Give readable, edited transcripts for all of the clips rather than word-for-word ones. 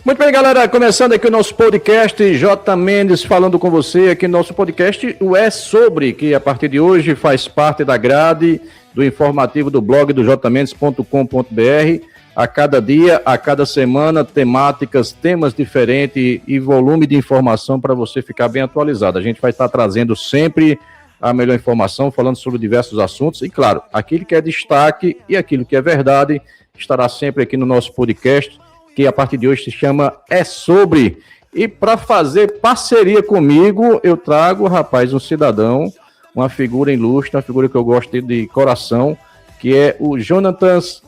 Muito bem, galera, começando aqui o nosso podcast, J. Mendes falando com você aqui no nosso podcast, o É Sobre, que a partir de hoje faz parte da grade do informativo do blog do jmendes.com.br. A cada dia, a cada semana, temáticas, temas diferentes e volume de informação para você ficar bem atualizado. A gente vai estar trazendo sempre a melhor informação, falando sobre diversos assuntos e, claro, aquilo que é destaque e aquilo que é verdade estará sempre aqui no nosso podcast, que a partir de hoje se chama É Sobre. E para fazer parceria comigo, eu trago, rapaz, um cidadão, uma figura ilustre, uma figura que eu gosto de coração, que é o Jonatas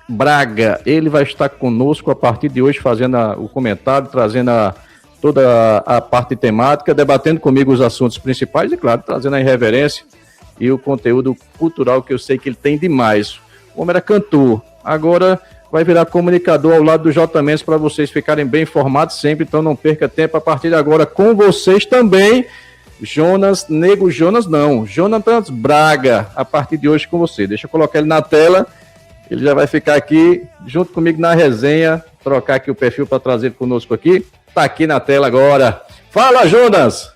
Braga. Ele vai estar conosco a partir de hoje, fazendo o comentário, trazendo toda a parte temática, debatendo comigo os assuntos principais e, claro, trazendo a irreverência e o conteúdo cultural que eu sei que ele tem demais. O homem era cantor, agora vai virar comunicador ao lado do J. Mendes para vocês ficarem bem informados sempre, então não perca tempo a partir de agora com vocês também, Jonatas Braga, a partir de hoje com você. Deixa eu colocar ele na tela, ele já vai ficar aqui junto comigo na resenha, trocar aqui o perfil para trazer ele conosco aqui, tá aqui na tela agora. Fala, Jonas!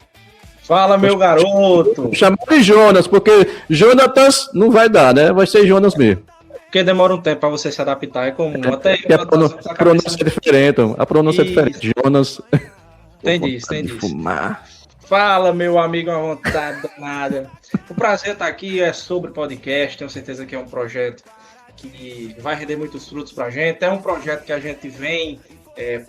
Fala, meu garoto! Chamar de Jonas, porque Jonatas não vai dar, né? Vai ser Jonas mesmo. Porque demora um tempo para você se adaptar, é comum. Até a pronúncia é diferente, a pronúncia é diferente. Jonas. Entendi. Fumar. Fala, meu amigo, à vontade, danada. O prazer estar aqui é sobre podcast, tenho certeza que é um projeto que vai render muitos frutos pra gente. É um projeto que a gente vem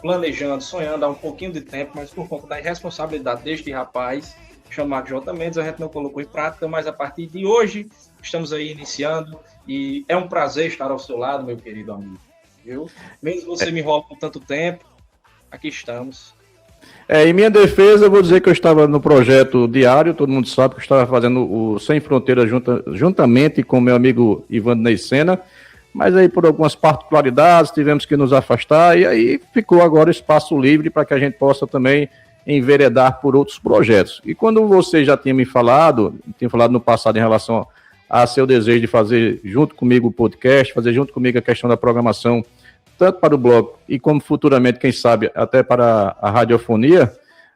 planejando, sonhando há um pouquinho de tempo, mas por conta da irresponsabilidade deste rapaz, chamado J. Mendes, a gente não colocou em prática, mas a partir de hoje estamos aí iniciando. E é um prazer estar ao seu lado, meu querido amigo. Viu? Mesmo você me enrola por tanto tempo, aqui estamos. Em minha defesa, eu vou dizer que eu estava no projeto diário, todo mundo sabe que eu estava fazendo o Sem Fronteiras juntamente com meu amigo Ivan Neicena, mas aí por algumas particularidades tivemos que nos afastar e aí ficou agora espaço livre para que a gente possa também enveredar por outros projetos. E quando você já tinha me falado, no passado em relação a seu desejo de fazer junto comigo o podcast, fazer junto comigo a questão da programação, tanto para o blog e como futuramente, quem sabe, até para a radiofonia,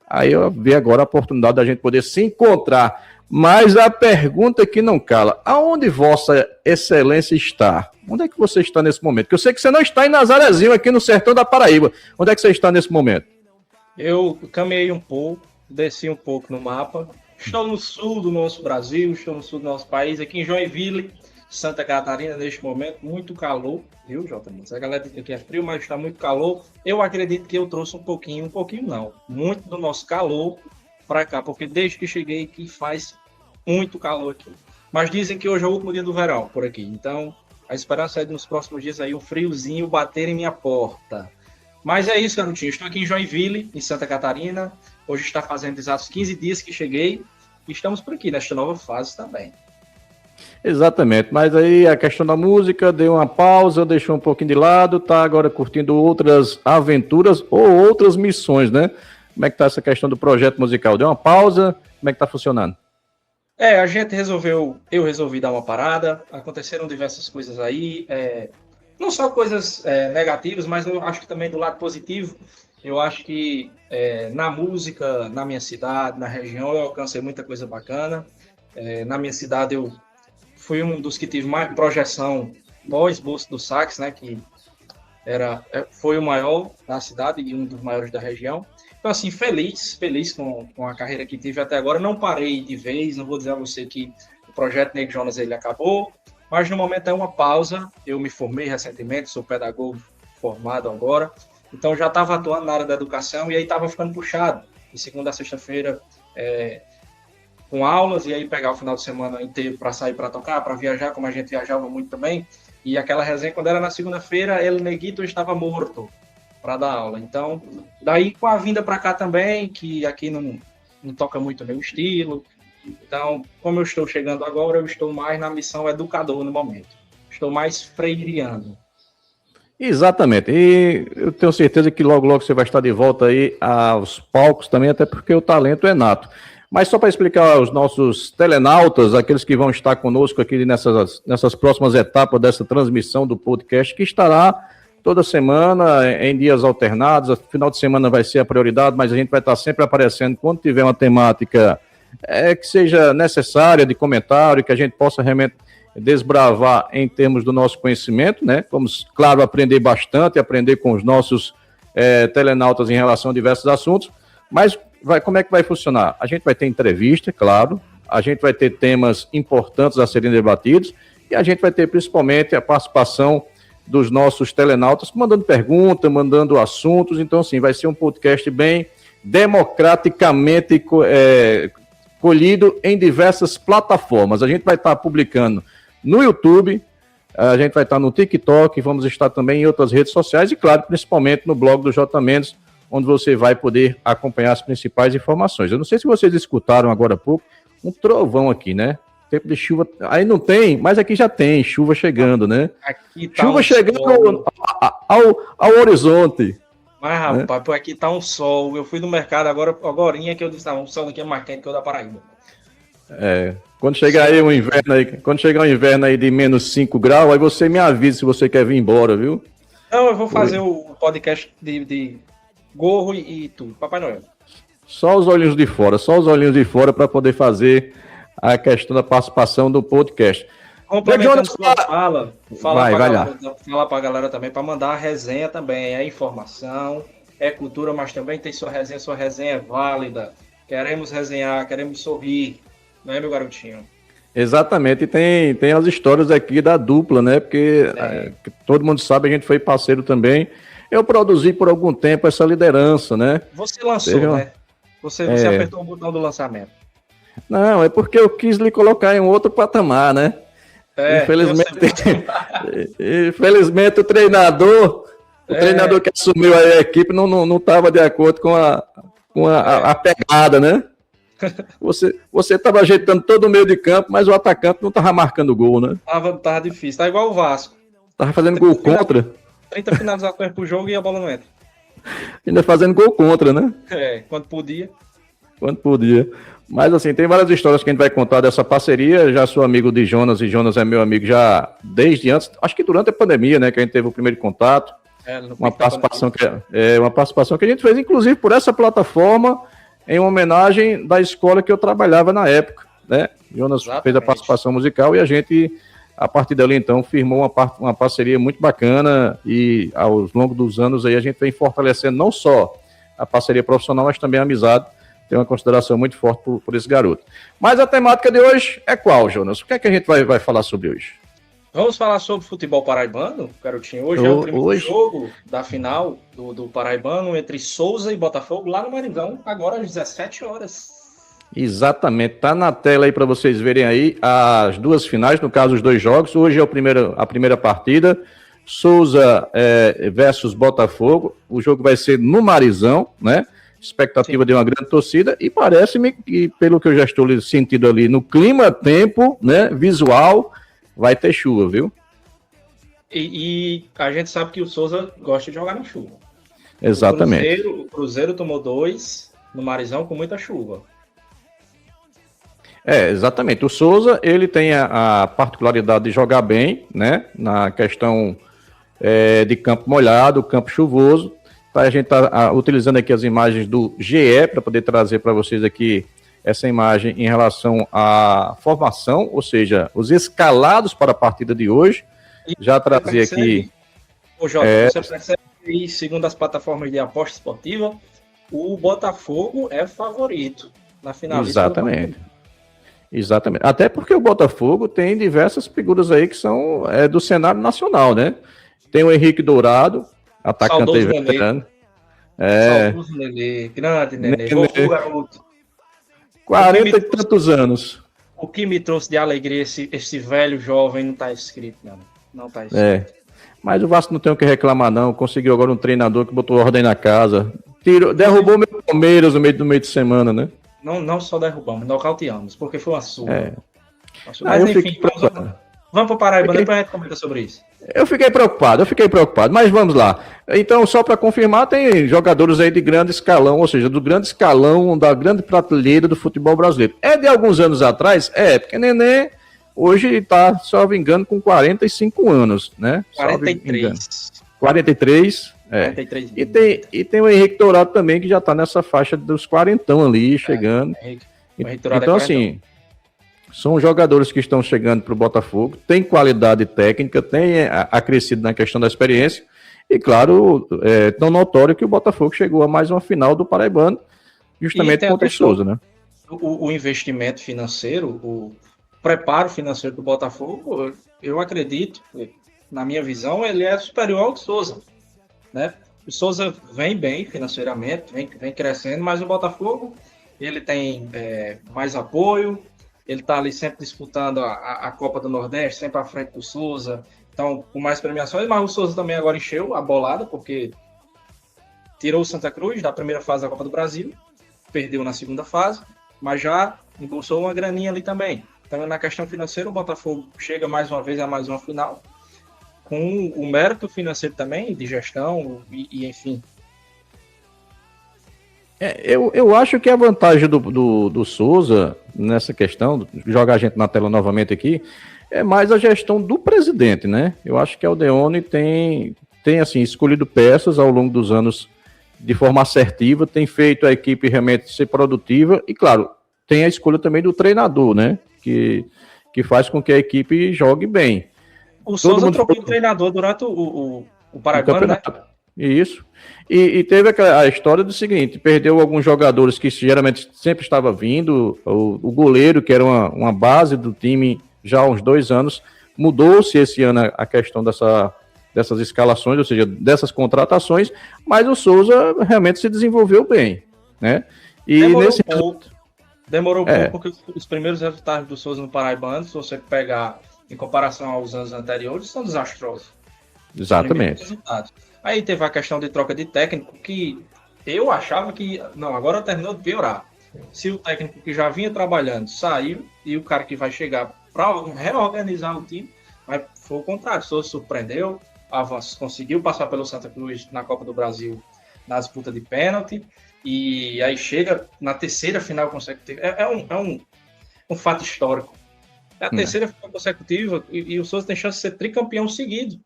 aí eu vi agora a oportunidade da gente poder se encontrar. Mas a pergunta que não cala, aonde Vossa Excelência está? Onde é que você está nesse momento? Porque eu sei que você não está em Nazarezinho, aqui no sertão da Paraíba. Onde é que você está nesse momento? Eu caminhei um pouco, desci um pouco no mapa. Estou no sul do nosso Brasil, estou no sul do nosso país, aqui em Joinville, Santa Catarina, neste momento, muito calor, viu, Jota? A galera diz que aqui é frio, mas está muito calor. Eu acredito que eu trouxe um pouquinho não, muito do nosso calor para cá, porque desde que cheguei aqui faz muito calor aqui. Mas dizem que hoje é o último dia do verão por aqui, então a esperança é de nos próximos dias aí um friozinho bater em minha porta. Mas é isso, garotinho, estou aqui em Joinville, em Santa Catarina. Hoje está fazendo exatos 15 dias que cheguei e estamos por aqui, nesta nova fase também. Exatamente, mas aí a questão da música deu uma pausa, deixou um pouquinho de lado, tá agora curtindo outras aventuras ou outras missões, né? Como é que tá essa questão do projeto musical? Deu uma pausa? Como é que tá funcionando? Eu resolvi dar uma parada, aconteceram diversas coisas aí, não só coisas negativas, mas eu acho que também do lado positivo. Eu acho que na música, na minha cidade, na região, eu alcancei muita coisa bacana. Na minha cidade, eu fui um dos que tive mais projeção pós-Bolsa do Sax, né, que foi o maior da cidade e um dos maiores da região. Então, assim, feliz com a carreira que tive até agora. Não parei de vez, não vou dizer a você que o projeto Nego Jonas ele acabou, mas no momento é uma pausa. Eu me formei recentemente, sou pedagogo formado agora. Então já estava atuando na área da educação e aí estava ficando puxado. De segunda a sexta-feira com aulas e aí pegar o final de semana inteiro para sair para tocar, para viajar, como a gente viajava muito também. E aquela resenha, quando era na segunda-feira, ele Neguito estava morto para dar aula. Então, daí com a vinda para cá também, que aqui não toca muito o meu estilo. Então, como eu estou chegando agora, eu estou mais na missão educador no momento. Estou mais freiriano. Exatamente, e eu tenho certeza que logo você vai estar de volta aí aos palcos também, até porque o talento é nato. Mas só para explicar aos nossos telenautas, aqueles que vão estar conosco aqui nessas próximas etapas dessa transmissão do podcast, que estará toda semana, em dias alternados. Final de semana vai ser a prioridade, mas a gente vai estar sempre aparecendo quando tiver uma temática que seja necessária de comentário, que a gente possa realmente desbravar em termos do nosso conhecimento, né? Vamos, claro, aprender bastante, aprender com os nossos telenautas em relação a diversos assuntos, mas como é que vai funcionar? A gente vai ter entrevista, claro, a gente vai ter temas importantes a serem debatidos e a gente vai ter principalmente a participação dos nossos telenautas, mandando perguntas, mandando assuntos. Então, assim, vai ser um podcast bem democraticamente colhido em diversas plataformas. A gente vai estar publicando no YouTube, a gente vai estar no TikTok, vamos estar também em outras redes sociais e, claro, principalmente no blog do J. Mendes, onde você vai poder acompanhar as principais informações. Eu não sei se vocês escutaram agora há pouco um trovão aqui, né? Tempo de chuva, aí não tem, mas aqui já tem chuva chegando, né? Aqui tá chuva chegando ao horizonte. Mas, rapaz, por aqui tá um sol. Eu fui no mercado agorinha que eu disse, um sol daqui é mais quente que o da Paraíba. Quando chegar aí o inverno aí, quando chegar o inverno aí de menos 5 graus, aí você me avisa se você quer vir embora, viu? Não, eu vou fazer o podcast de gorro e tudo, Papai Noel. Só os olhinhos de fora para poder fazer a questão da participação do podcast. Complementando sua fala, falar para a galera também, para mandar a resenha também, é informação, é cultura, mas também tem sua resenha é válida. Queremos resenhar, queremos sorrir, não é, meu garotinho? Exatamente, e tem as histórias aqui da dupla, né? Porque todo mundo sabe, a gente foi parceiro também. Eu produzi por algum tempo essa liderança, né? Você lançou, né? Você apertou o botão do lançamento. Não, é porque eu quis lhe colocar em um outro patamar, né? Infelizmente o treinador que assumiu a equipe não estava de acordo com a pegada, né? Você estava ajeitando todo o meio de campo, mas o atacante não estava marcando gol, né? Tava difícil, tá igual o Vasco. Tava fazendo gol contra. 30 finalizações pro jogo e a bola não entra. Ainda fazendo gol contra, né? Quando podia. Mas assim, tem várias histórias que a gente vai contar dessa parceria. Já sou amigo de Jonas e Jonas é meu amigo já desde antes, acho que durante a pandemia, né, que a gente teve o primeiro contato. Uma participação que a gente fez, inclusive, por essa plataforma, em homenagem da escola que eu trabalhava na época, né? Jonas fez a participação musical e a gente, a partir dali, então, firmou uma parceria muito bacana e, ao longo dos anos, aí a gente vem fortalecendo não só a parceria profissional, mas também a amizade. Tem uma consideração muito forte por esse garoto. Mas a temática de hoje é qual, Jonas? O que é que a gente vai falar sobre hoje? Vamos falar sobre futebol paraibano, garotinho. Hoje é o primeiro jogo da final do Paraibano entre Souza e Botafogo, lá no Maringão, agora às 17 horas. Exatamente, tá na tela aí para vocês verem aí as duas finais, no caso os dois jogos. Hoje é a primeira partida, Souza versus Botafogo. O jogo vai ser no Marizão, né? Expectativa de uma grande torcida e parece-me que, pelo que eu já estou sentindo ali no clima, tempo, né, visual, vai ter chuva, viu? E a gente sabe que o Souza gosta de jogar na chuva. Exatamente. O Cruzeiro tomou 2 no Marizão com muita chuva. Exatamente. O Souza, ele tem a particularidade de jogar bem, né, na questão de campo molhado, campo chuvoso. A gente está utilizando aqui as imagens do GE para poder trazer para vocês aqui essa imagem em relação à formação, ou seja, os escalados para a partida de hoje. Já trazer aqui... Você percebe que, segundo as plataformas de aposta esportiva, o Botafogo é favorito na final. Exatamente. Até porque o Botafogo tem diversas figuras aí que são do cenário nacional, né? Tem o Henrique Dourado, atacante aí veterano. Saudoso Nenê, grande Nenê. Garoto. 40 e tantos anos. O que me trouxe de alegria esse velho jovem não está escrito, não. Não está escrito. Mas o Vasco não tem o que reclamar, não. Conseguiu agora um treinador que botou ordem na casa. Derrubou o meu Palmeiras no meio de semana, né? Não só derrubamos, nocauteamos, porque foi uma surra. Mas enfim, vamos para o Paraíba, depois a gente comenta sobre isso. Eu fiquei preocupado, mas vamos lá. Então, só para confirmar, tem jogadores aí de grande escalão, ou seja, do grande escalão, da grande prateleira do futebol brasileiro. É de alguns anos atrás? Porque Nenê hoje está, salvo engano, com 45 anos, né? 43. 43. 43 E tem o Henrique Dourado também, que já está nessa faixa dos 40 ali, chegando. O Henrique Dourado então, assim, são jogadores que estão chegando para o Botafogo, tem qualidade técnica, tem acrescido na questão da experiência, e claro, é tão notório que o Botafogo chegou a mais uma final do Paraibano, justamente contra o Souza, né? O investimento financeiro, o preparo financeiro do Botafogo, eu acredito, na minha visão, ele é superior ao do Souza, né? O Souza vem bem financeiramente, vem crescendo, mas o Botafogo, ele tem mais apoio, ele está ali sempre disputando a Copa do Nordeste, sempre à frente do Souza, então com mais premiações, mas o Souza também agora encheu a bolada, porque tirou o Santa Cruz da primeira fase da Copa do Brasil, perdeu na segunda fase, mas já embolsou uma graninha ali também. Então, na questão financeira, o Botafogo chega mais uma vez a mais uma final, com o mérito financeiro também, de gestão e enfim. Eu acho que a vantagem do Souza nessa questão, jogar a gente na tela novamente aqui, é mais a gestão do presidente, né? Eu acho que a Aldeone tem assim, escolhido peças ao longo dos anos de forma assertiva, tem feito a equipe realmente ser produtiva e, claro, tem a escolha também do treinador, né? Que faz com que a equipe jogue bem. O Souza trocou de treinador durante o Paraibano, né? Isso. E teve a história do seguinte, perdeu alguns jogadores que geralmente sempre estava vindo, o goleiro, que era uma base do time já há uns 2 anos, mudou-se esse ano a questão dessas escalações, ou seja, dessas contratações, mas o Souza realmente se desenvolveu bem, né? E demorou pouco, porque os primeiros resultados do Souza no Paraibano, se você pegar em comparação aos anos anteriores, são desastrosos. Exatamente. Aí teve a questão de troca de técnico, que eu achava que, não, agora terminou de piorar. Se o técnico que já vinha trabalhando saiu, e o cara que vai chegar para reorganizar o time, mas foi o contrário, o Souza surpreendeu, conseguiu passar pelo Santa Cruz na Copa do Brasil na disputa de pênalti, e aí chega na terceira final consecutiva. É um fato histórico. É a terceira final consecutiva e o Souza tem chance de ser tricampeão seguido.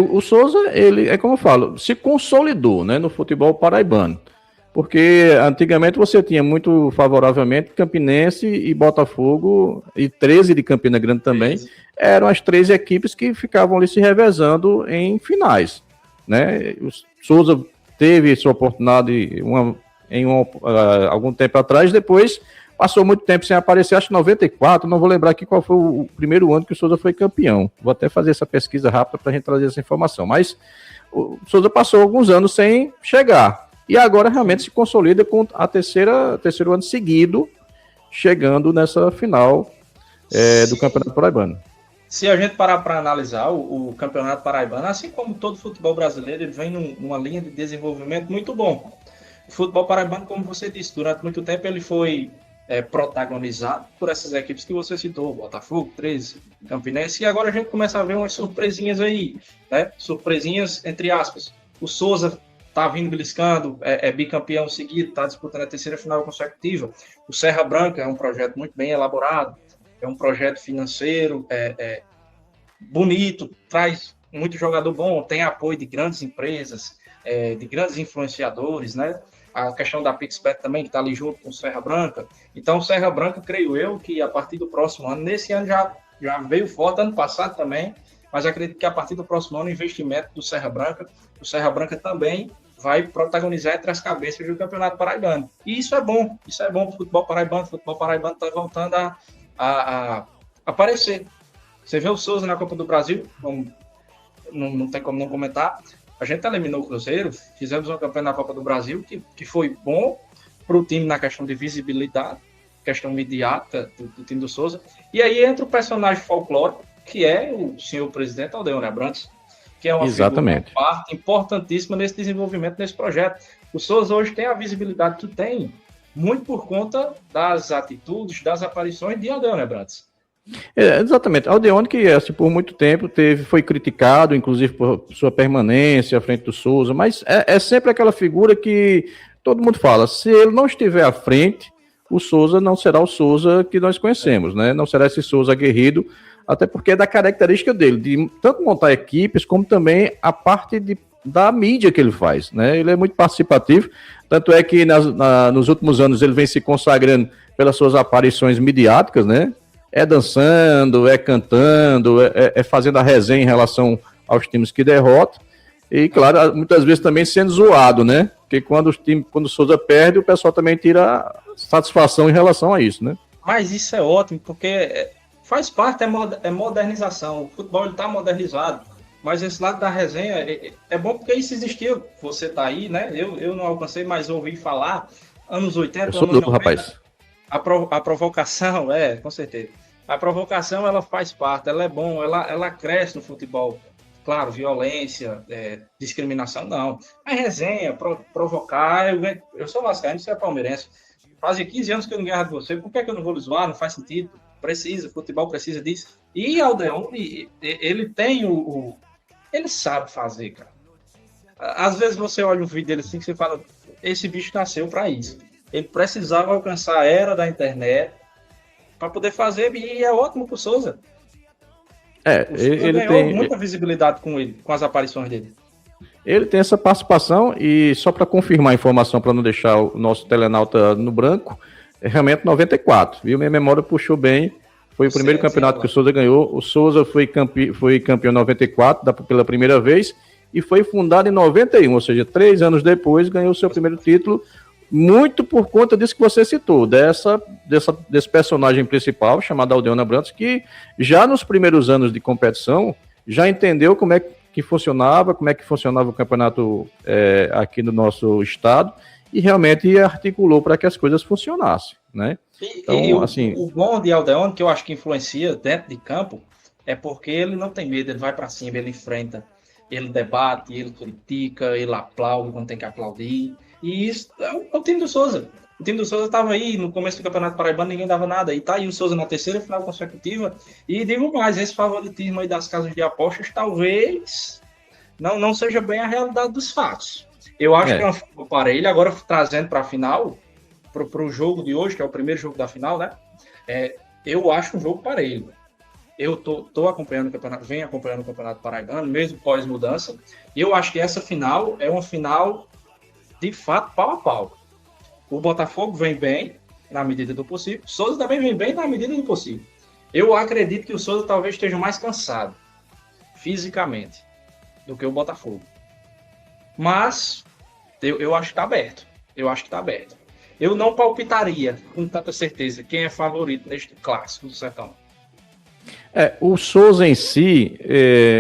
O Souza, ele, é como eu falo, se consolidou, né, no futebol paraibano. Porque antigamente você tinha muito favoravelmente Campinense e Botafogo, e 13 de Campina Grande também, eram as 3 equipes que ficavam ali se revezando em finais, né? O Souza teve sua oportunidade algum tempo atrás, depois passou muito tempo sem aparecer, acho que 94, não vou lembrar aqui qual foi o primeiro ano que o Souza foi campeão. Vou até fazer essa pesquisa rápida para a gente trazer essa informação, mas o Souza passou alguns anos sem chegar. E agora realmente se consolida com a terceiro ano seguido, chegando nessa final do Campeonato Paraibano. Se a gente parar para analisar o Campeonato Paraibano, assim como todo futebol brasileiro, ele vem numa linha de desenvolvimento muito bom. O futebol paraibano, como você disse, durante muito tempo ele foi protagonizado por essas equipes que você citou, Botafogo, 13, Campinense, e agora a gente começa a ver umas surpresinhas aí, né? Surpresinhas entre aspas. O Souza tá vindo beliscando, é bicampeão seguido, tá disputando a terceira final consecutiva. O Serra Branca é um projeto muito bem elaborado, é um projeto financeiro, bonito, traz muito jogador bom, tem apoio de grandes empresas, de grandes influenciadores, né? A questão da PixBet também, que está ali junto com o Serra Branca. Então, o Serra Branca, creio eu, que a partir do próximo ano, nesse ano já veio forte, ano passado também, mas acredito que a partir do próximo ano, o investimento do Serra Branca, o Serra Branca também vai protagonizar entre as cabeças do Campeonato Paraibano. E isso é bom para o futebol paraibano. O futebol paraibano está voltando a aparecer. Você vê o Souza na Copa do Brasil, não tem como não comentar. A gente eliminou o Cruzeiro, fizemos uma campanha na Copa do Brasil que foi bom para o time na questão de visibilidade, questão midiática do time do Souza. E aí entra o personagem folclórico, que é o senhor presidente Aldeone Abrantes, que é uma figura, parte importantíssima nesse desenvolvimento, nesse projeto. O Souza hoje tem a visibilidade que tem, muito por conta das atitudes, das aparições de Aldeone Abrantes. Exatamente. Aldeone, que assim, por muito tempo foi criticado, inclusive por sua permanência à frente do Souza, mas é sempre aquela figura que todo mundo fala, se ele não estiver à frente, o Souza não será o Souza que nós conhecemos, né? Não será esse Souza aguerrido, até porque é da característica dele, de tanto montar equipes, como também a parte da mídia que ele faz, né? Ele é muito participativo, tanto é que nos últimos anos ele vem se consagrando pelas suas aparições midiáticas, né? É dançando, é cantando, é fazendo a resenha em relação aos times que derrotam, e claro, muitas vezes também sendo zoado, né? Porque quando o Souza perde, o pessoal também tira satisfação em relação a isso, né? Mas isso é ótimo, porque faz parte, é modernização. O futebol está modernizado. Mas esse lado da resenha é bom porque isso existia. Você tá aí, né? Eu não alcancei, mas ouvi falar. Anos 80, Eu sou anos novo, 90. rapaz. A provocação, com certeza. A provocação, ela faz parte, ela é bom, ela cresce no futebol. Claro, violência, discriminação, não. A resenha, provocar. Eu sou vascaíno, você é palmeirense. Fazia 15 anos que eu não ganhava de você. Por que eu não vou lhe zoar? Não faz sentido. Precisa, futebol precisa disso. E Aldeone, ele tem ele sabe fazer, cara. Às vezes você olha um vídeo dele assim que você fala, esse bicho nasceu para isso. Ele precisava alcançar a era da internet para poder fazer, e é ótimo pro Souza. O Souza Ele ganhou tem, muita visibilidade com ele, com as aparições dele. ele tem essa participação, e só para confirmar a informação, para não deixar o nosso telenauta no branco, é realmente 94, viu? Minha memória puxou bem. Foi o primeiro campeonato que o Souza ganhou. O Souza foi campeão em 94, pela primeira vez, e foi fundado em 91, ou seja, 3 anos depois ganhou o seu primeiro título, muito por conta disso que você citou, desse personagem principal, chamado Aldeone Abrantes, que já nos primeiros anos de competição, já entendeu como é que funcionava o campeonato aqui no nosso estado, e realmente articulou para que as coisas funcionassem, né? Então, assim, o bom de Aldeone, que eu acho que influencia dentro de campo, é porque ele não tem medo, ele vai para cima, ele enfrenta, ele debate, ele critica, ele aplaude quando tem que aplaudir. E isso é o time do Souza. O time do Souza estava aí no começo do Campeonato Paraibano, ninguém dava nada. E tá aí o Souza na terceira final consecutiva. E digo mais, esse favoritismo aí das casas de apostas talvez não seja bem a realidade dos fatos. Eu acho que é uma final parelha. Agora, trazendo para a final, para o jogo de hoje, que é o primeiro jogo da final, né? Eu acho um jogo parelho. Eu tô acompanhando o campeonato, venho acompanhando o Campeonato Paraibano, mesmo pós-mudança. E eu acho que essa final é uma final, de fato, pau a pau. O Botafogo vem bem, na medida do possível. O Souza também vem bem, na medida do possível. Eu acredito que o Souza talvez esteja mais cansado, fisicamente, do que o Botafogo. Mas, eu acho que está aberto. Eu não palpitaria, com tanta certeza, quem é favorito neste clássico do Sertão. O Souza em si,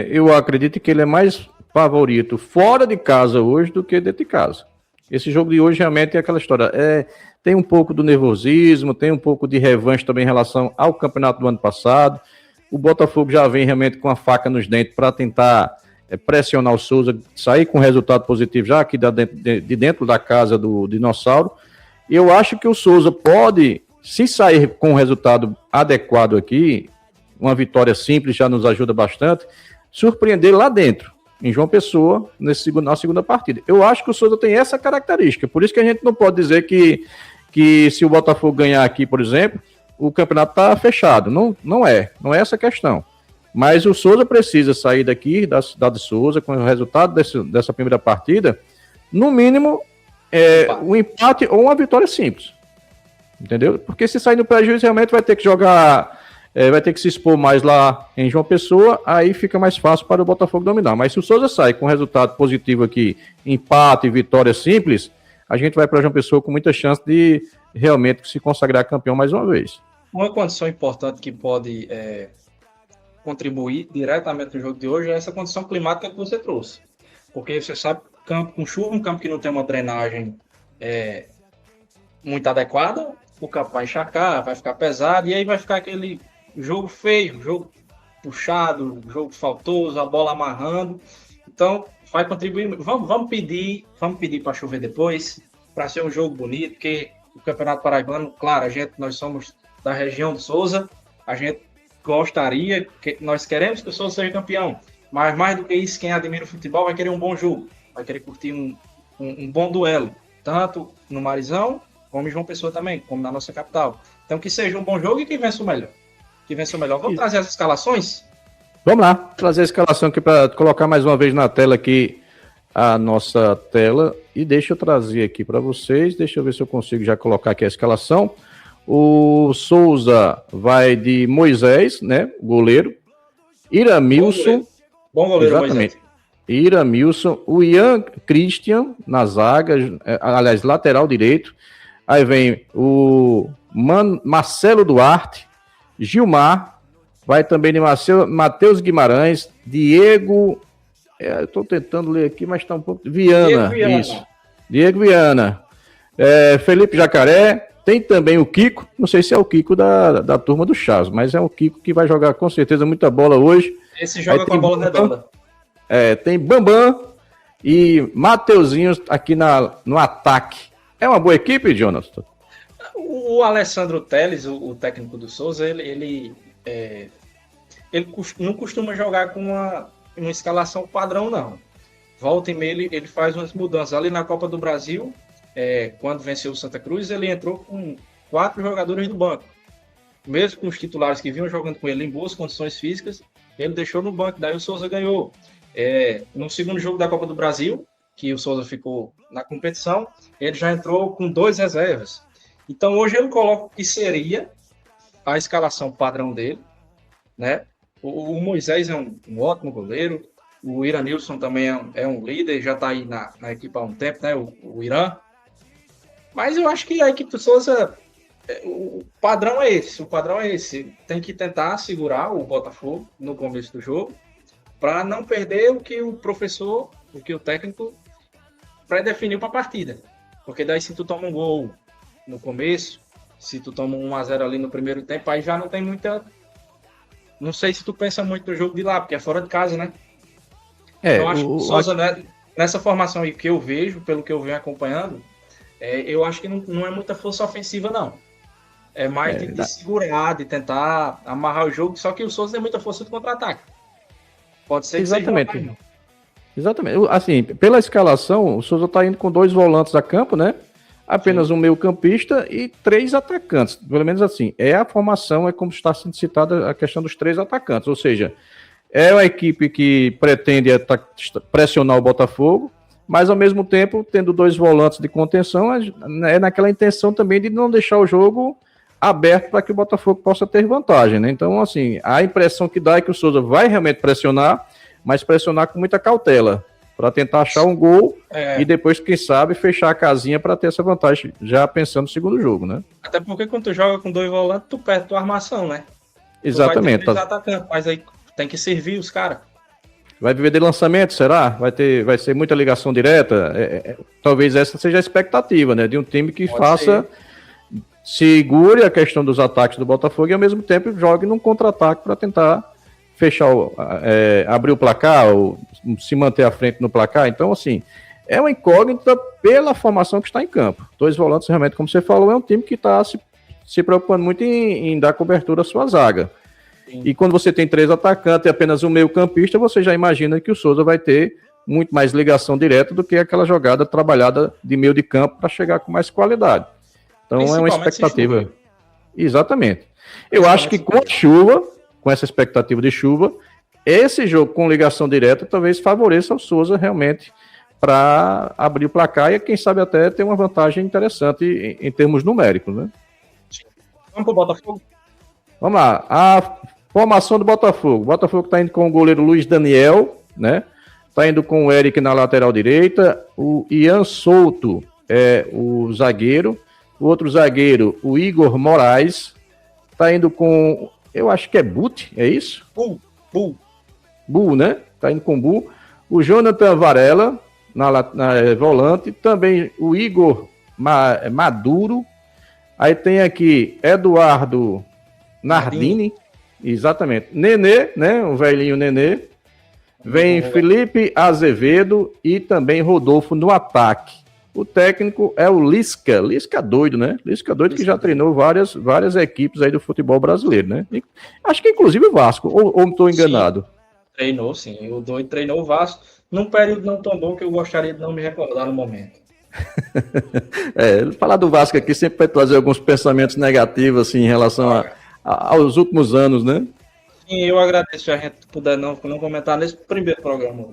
eu acredito que ele é mais favorito fora de casa hoje do que dentro de casa. Esse jogo de hoje realmente é aquela história. Tem um pouco do nervosismo, tem um pouco de revanche também em relação ao campeonato do ano passado. O Botafogo já vem realmente com a faca nos dentes para tentar pressionar o Souza, sair com resultado positivo já aqui de dentro da casa do Dinossauro. E eu acho que o Souza pode, se sair com um resultado adequado aqui, uma vitória simples já nos ajuda bastante, surpreender lá dentro, em João Pessoa, na segunda partida. Eu acho que o Souza tem essa característica, por isso que a gente não pode dizer que se o Botafogo ganhar aqui, por exemplo, o campeonato está fechado. Não é essa a questão. Mas o Souza precisa sair daqui, da cidade de Souza, com o resultado dessa primeira partida, no mínimo, um empate ou uma vitória simples. Entendeu? Porque se sair no prejuízo, realmente vai ter que jogar... vai ter que se expor mais lá em João Pessoa, aí fica mais fácil para o Botafogo dominar. Mas se o Souza sai com resultado positivo aqui, empate e vitória simples, a gente vai para João Pessoa com muita chance de realmente se consagrar campeão mais uma vez. Uma condição importante que pode contribuir diretamente no jogo de hoje é essa condição climática que você trouxe. Porque você sabe, campo com chuva, um campo que não tem uma drenagem muito adequada, o campo vai encharcar, vai ficar pesado, e aí vai ficar aquele jogo feio, jogo puxado, jogo faltoso, a bola amarrando. Então, vai contribuir. Vamos pedir para chover depois, para ser um jogo bonito, porque o Campeonato Paraibano, claro, nós somos da região do Souza, a gente nós queremos que o Souza seja campeão, mas mais do que isso, quem admira o futebol vai querer um bom jogo, vai querer curtir um bom duelo, tanto no Marizão, como em João Pessoa também, como na nossa capital. Então, que seja um bom jogo e que vença o melhor. que venceu melhor. Vamos trazer as escalações? Vamos lá, trazer a escalação aqui para colocar mais uma vez na tela aqui a nossa tela. E deixa eu trazer aqui para vocês. Deixa eu ver se eu consigo já colocar aqui a escalação. O Souza vai de Moisés, né? Goleiro. Iramilson. Bom goleiro, exatamente. Moisés. Iramilson. O Ian Christian na zaga, aliás, lateral direito. Aí vem o Marcelo Duarte, Gilmar. Vai também de Matheus Guimarães, Diego. Eu estou tentando ler aqui, mas está um pouco. Viana. Isso. Diego Viana. Felipe Jacaré. Tem também o Kiko, não sei se é o Kiko da turma do Chas, mas é o Kiko que vai jogar com certeza muita bola hoje. Esse joga com a bola redonda. Tem Bambam e Mateuzinho aqui no ataque. É uma boa equipe, Jonathan? O Alessandro Teles, o técnico do Souza, ele não costuma jogar com uma escalação padrão, não. Volta e meia ele faz umas mudanças. Ali na Copa do Brasil, quando venceu o Santa Cruz, ele entrou com 4 jogadores do banco. Mesmo com os titulares que vinham jogando com ele em boas condições físicas, ele deixou no banco, daí o Souza ganhou. No segundo jogo da Copa do Brasil, que o Souza ficou na competição, ele já entrou com 2 reservas. Então hoje eu coloco que seria a escalação padrão dele, né? O Moisés é um ótimo goleiro, o Iranilson também é um líder, já está aí na equipe há um tempo, né? O Irã. Mas eu acho que a equipe do Souza, o padrão é esse. Tem que tentar segurar o Botafogo no começo do jogo, para não perder o que o professor, o que o técnico pré-definiu para a partida. Porque daí se tu toma um gol no começo, se tu toma 1-0 ali no primeiro tempo, aí já não tem muita... Não sei se tu pensa muito no jogo de lá, porque é fora de casa, né? Eu acho que o Souza, nessa formação aí que eu vejo, pelo que eu venho acompanhando, eu acho que não é muita força ofensiva, não. É mais de segurar, de tentar amarrar o jogo, só que o Souza tem muita força de contra-ataque. Pode ser que exatamente. seja Exatamente. Assim, pela escalação, o Souza está indo com 2 volantes a campo, né? Apenas um meio-campista e 3 atacantes. Pelo menos assim. A formação, é como está sendo citada a questão dos 3 atacantes. Ou seja, é uma equipe que pretende pressionar o Botafogo, mas ao mesmo tempo, tendo 2 volantes de contenção, é naquela intenção também de não deixar o jogo aberto para que o Botafogo possa ter vantagem, né? Então, assim, a impressão que dá é que o Souza vai realmente pressionar, mas pressionar com muita cautela, para tentar achar um gol e depois, quem sabe, fechar a casinha para ter essa vantagem, já pensando no segundo jogo, né? Até porque quando tu joga com 2 volantes, tu perde tua armação, né? Exatamente. Tu vai ter 3 atacantes, mas aí tem que servir os caras. Vai viver de lançamento, será? Vai ser muita ligação direta? Talvez essa seja a expectativa, né? De um time que segure a questão dos ataques do Botafogo e ao mesmo tempo jogue num contra-ataque para tentar fechar, abrir o placar ou se manter à frente no placar. Então, assim, é uma incógnita pela formação que está em campo. 2 volantes, realmente, como você falou, é um time que está se preocupando muito em dar cobertura à sua zaga. Sim. E quando você tem 3 atacantes e apenas um meio-campista, você já imagina que o Souza vai ter muito mais ligação direta do que aquela jogada trabalhada de meio de campo para chegar com mais qualidade. Então é uma expectativa. Exatamente. Eu acho que com a chuva, com essa expectativa de chuva, esse jogo com ligação direta talvez favoreça o Souza realmente para abrir o placar e quem sabe até ter uma vantagem interessante em termos numéricos, né? Vamos para o Botafogo? Vamos lá. A formação do Botafogo. O Botafogo está indo com o goleiro Luiz Daniel, né? Está indo com o Eric na lateral direita, o Ian Souto é o zagueiro, o outro zagueiro, o Igor Moraes, está indo com, eu acho que é Butt, é isso? Bull, né? Está indo com Bull. O Jonathan Varela, na volante, também o Igor Maduro, aí tem aqui Eduardo Nardini, exatamente, Nenê, né? O velhinho Nenê. Vem Felipe Azevedo e também Rodolfo no ataque. O técnico é o Lisca doido, né? Lisca doido que já treinou várias equipes aí do futebol brasileiro, né? E acho que inclusive o Vasco, ou estou enganado? Sim, treinou, sim. O doido treinou o Vasco num período não tão bom que eu gostaria de não me recordar no momento. Falar do Vasco aqui sempre vai trazer alguns pensamentos negativos assim, em relação aos últimos anos, né? Sim, eu agradeço se a gente puder não comentar nesse primeiro programa.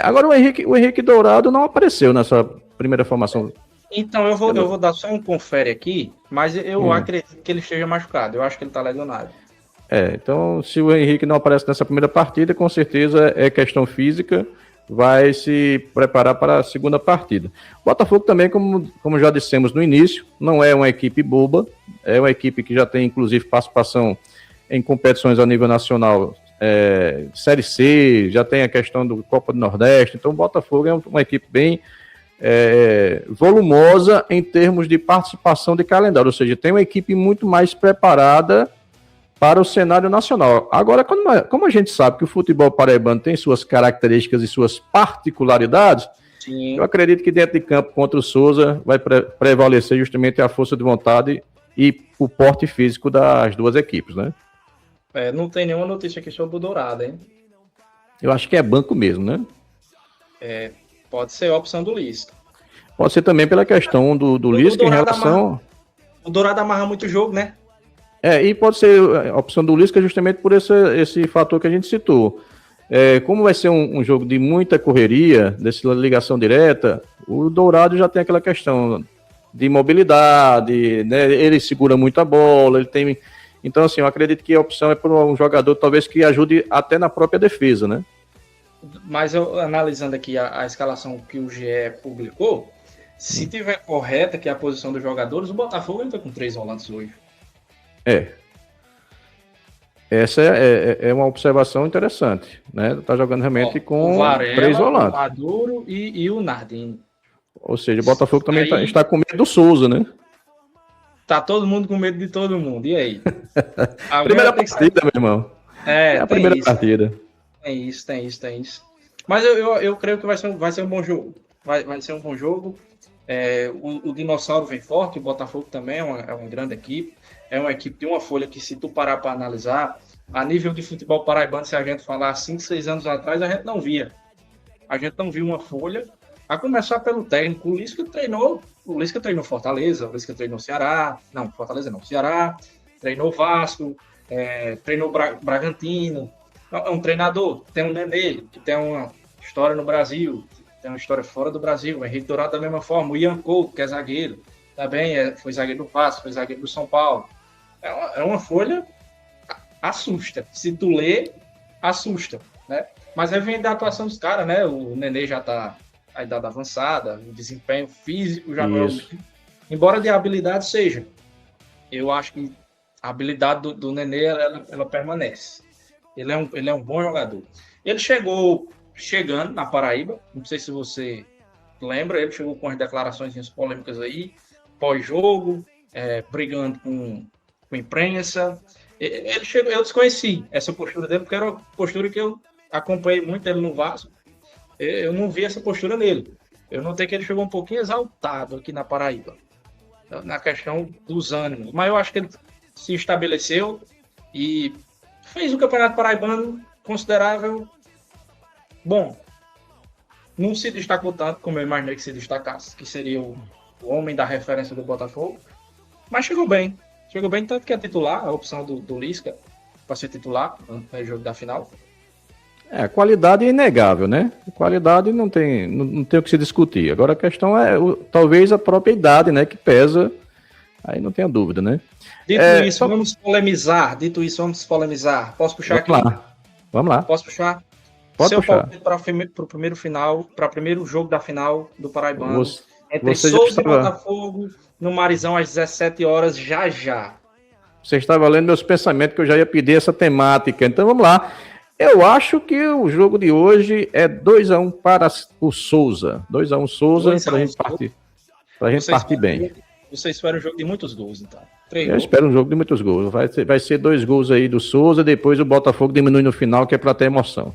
Agora o Henrique Dourado não apareceu nessa primeira formação. Então, eu vou dar só um confere aqui, mas eu acredito que ele esteja machucado. Eu acho que ele tá lesionado. Então, se o Henrique não aparece nessa primeira partida, com certeza é questão física, vai se preparar para a segunda partida. O Botafogo também, como já dissemos no início, não é uma equipe boba, é uma equipe que já tem, inclusive, participação em competições a nível nacional, Série C, já tem a questão do Copa do Nordeste, então o Botafogo é uma equipe bem volumosa em termos de participação de calendário, ou seja, tem uma equipe muito mais preparada para o cenário nacional. Agora, como a gente sabe que o futebol paraibano tem suas características e suas particularidades, Sim. Eu acredito que dentro de campo contra o Souza vai prevalecer justamente a força de vontade e o porte físico das duas equipes, né? Não tem nenhuma notícia aqui sobre o Dourado, hein? Eu acho que é banco mesmo, né? Pode ser a opção do Lisca. Pode ser também pela questão do Lisca em relação... O Dourado amarra muito jogo, né? E pode ser a opção do Lisca justamente por esse fator que a gente citou. Como vai ser um jogo de muita correria, dessa ligação direta, o Dourado já tem aquela questão de mobilidade, né? Ele segura muito a bola, ele tem... Então, assim, eu acredito que a opção é por um jogador talvez que ajude até na própria defesa, né? Mas eu analisando aqui a escalação que o GE publicou, se tiver correta, que é a posição dos jogadores, o Botafogo entra com 3 volantes hoje. Essa é uma observação interessante, né? Tá jogando realmente com o Varela, 3 volantes. O Maduro e o Nardini. Ou seja, o Botafogo também está com medo do Souza, né? Tá todo mundo com medo de todo mundo. E aí? Primeira partida, meu irmão. É a primeira partida. Tem isso. Mas eu creio que vai ser um bom jogo. Vai ser um bom jogo. O Dinossauro vem forte, o Botafogo também é uma grande equipe. É uma equipe de uma folha que, se tu parar para analisar, a nível de futebol paraibano, se a gente falar 5, 6 anos atrás, a gente não via. A gente não viu uma folha, a começar pelo técnico. O Lisca treinou Fortaleza, o Lisca treinou Ceará, não, Fortaleza não, Ceará, treinou Vasco, treinou Bragantino. É um treinador, tem um Nenê, que tem uma história no Brasil, tem uma história fora do Brasil. O Henrique Dourado da mesma forma, o Ian Couto, que é zagueiro, também foi zagueiro do Vasco, foi zagueiro do São Paulo. É uma folha, assusta. Se tu lê, assusta, né? Mas aí vem da atuação dos caras, né? O Nenê já tá a idade avançada, o desempenho físico já não é o mesmo. Embora de habilidade seja. Eu acho que a habilidade do Nenê, ela permanece. Ele é um bom jogador. Ele chegando na Paraíba, não sei se você lembra, ele chegou com as declarações polêmicas aí, pós-jogo, brigando com imprensa. Ele chegou, eu desconheci essa postura dele, porque era uma postura que eu acompanhei muito ele no Vasco. Eu não vi essa postura nele. Eu notei que ele chegou um pouquinho exaltado aqui na Paraíba, na questão dos ânimos. Mas eu acho que ele se estabeleceu e fez um campeonato paraibano considerável. Bom, não se destacou tanto como eu imaginei que se destacasse, que seria o homem da referência do Botafogo, mas chegou bem. Chegou bem, tanto que é titular, a opção do Lisca para ser titular no jogo da final. A qualidade é inegável, né? A qualidade não tem o que se discutir. Agora a questão talvez a própria idade, né? Que pesa, aí não tenha dúvida, né? Dito isso, vamos polemizar. Posso puxar aqui? Vamos lá. Posso puxar? Pode puxar. Para o primeiro jogo da final do Paraibano. Entre você Souza e Botafogo, no Marizão, às 17 horas, já. Você estava lendo meus pensamentos que eu já ia pedir essa temática. Então vamos lá. Eu acho que o jogo de hoje é 2-1 para o Souza. 2-1 Souza, para a gente partir bem. Você espera um jogo de muitos gols, então. Eu espero um jogo de muitos gols. Vai ser 2 gols aí do Souza, depois o Botafogo diminui no final, que é para ter emoção.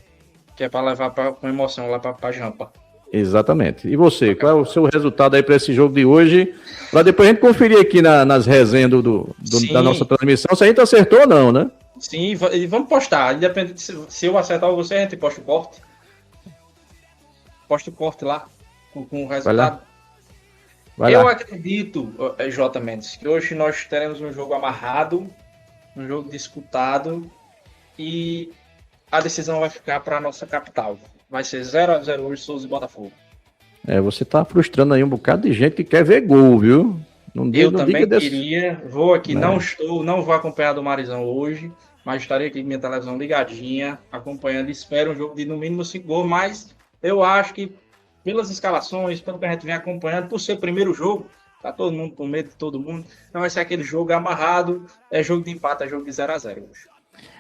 Que é para levar com emoção lá para Jampa. Exatamente. E você, qual é o seu resultado aí para esse jogo de hoje? Para depois a gente conferir aqui nas resenhas da nossa transmissão, se a gente acertou ou não, né? Sim, e vamos postar. Independente se eu acertar ou você, a gente posta o corte. Posta o corte lá com o resultado. Eu acredito, J. Mendes, que hoje nós teremos um jogo amarrado um jogo disputado e a decisão vai ficar para a nossa capital. Vai ser 0-0 hoje, Souza e Botafogo. Você tá frustrando aí um bocado de gente que quer ver gol, viu? Eu também queria, vou aqui, não vou acompanhar do Marizão hoje, mas estarei aqui com minha televisão ligadinha, acompanhando, espero um jogo de no mínimo 5 gols, mas eu acho que pelas escalações, pelo que a gente vem acompanhando, por ser primeiro jogo, tá todo mundo com medo de todo mundo, não vai ser aquele jogo amarrado, é jogo de empate, é jogo de 0-0 hoje.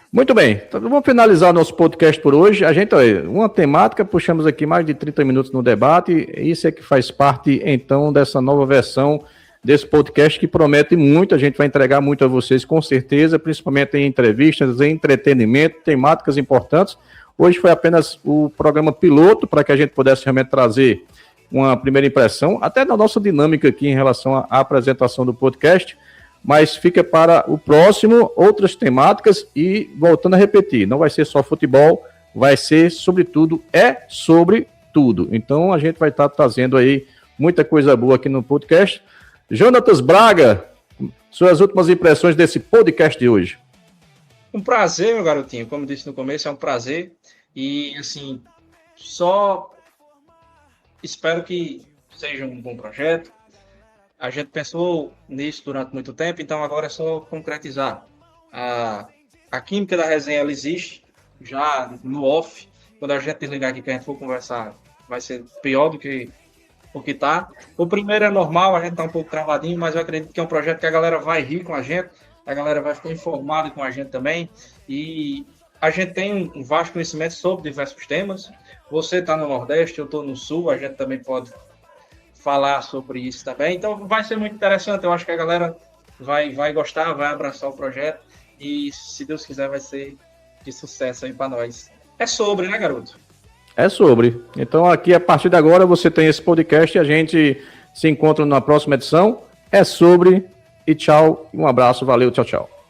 Muito bem, então vamos finalizar nosso podcast por hoje. A gente, uma temática, puxamos aqui mais de 30 minutos no debate, isso é que faz parte, então, dessa nova versão desse podcast que promete muito, a gente vai entregar muito a vocês com certeza, principalmente em entrevistas, em entretenimento, temáticas importantes. Hoje foi apenas o programa piloto para que a gente pudesse realmente trazer uma primeira impressão, até da nossa dinâmica aqui em relação à apresentação do podcast, mas fica para o próximo outras temáticas e voltando a repetir, não vai ser só futebol, vai ser sobretudo, sobre tudo. Então a gente vai estar trazendo aí muita coisa boa aqui no podcast. Jonatas Braga, suas últimas impressões desse podcast de hoje. Um prazer, meu garotinho. Como disse no começo, é um prazer. E, assim, só espero que seja um bom projeto. A gente pensou nisso durante muito tempo, então agora é só concretizar. A química da resenha, ela existe já no off. Quando a gente desligar aqui que a gente for conversar, vai ser pior do que o que tá. O primeiro é normal, a gente tá um pouco travadinho, mas eu acredito que é um projeto que a galera vai rir com a gente, a galera vai ficar informada com a gente também, e a gente tem um vasto conhecimento sobre diversos temas. Você tá no Nordeste, eu tô no Sul, a gente também pode falar sobre isso também, então vai ser muito interessante, eu acho que a galera vai gostar, vai abraçar o projeto, e se Deus quiser vai ser de sucesso aí para nós. É sobre, né, garoto? É sobre. Então aqui, a partir de agora, você tem esse podcast e a gente se encontra na próxima edição. É sobre. E tchau. Um abraço. Valeu. Tchau, tchau.